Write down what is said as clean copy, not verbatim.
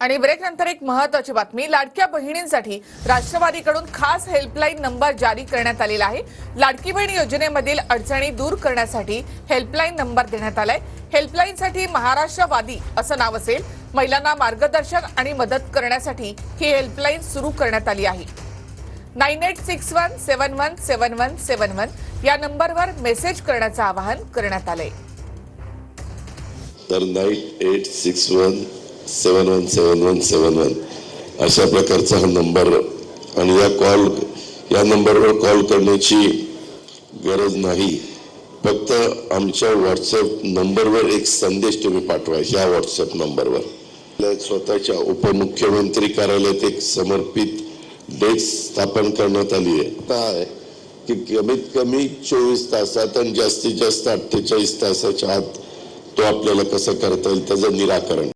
आणि ब्रेक नंतर एक महत्त्वाची बातमी। लाडक्या बहिणींसाठी राष्ट्रवादीकडून खास हेल्पलाईन नंबर जारी करण्यात आलेला आहे। लाडकी बहीण योजनेमधील अडचणी दूर करण्यासाठी हेल्पलाईन नंबर देण्यात आलाय। हेल्पलाईनसाठी महाराष्ट्रवादी असं नाव असेल। महिलांना मार्गदर्शन आणि मदत करण्यासाठी ही हेल्पलाईन सुरू करण्यात आली आहे। 9861717171 या नंबरवर मेसेज करण्याचं आवाहन करण्यात आलंय। तर 9861717171 अशा प्रकारचा हा नंबर आणि या नंबरवर कॉल करण्याची गरज नाही। फक्त आमच्या व्हॉट्सअप नंबरवर एक संदेश तुम्ही पाठवा। ह्या व्हॉट्सअप नंबरवर स्वतःच्या उपमुख्यमंत्री कार्यालयात एक समर्पित डेस्क स्थापन करण्यात आली आहे की कमीत कमी 24 तासात आणि जास्तीत जास्त 48 तासाच्या आत तो आपल्याला कसं करता येईल त्याचं निराकरण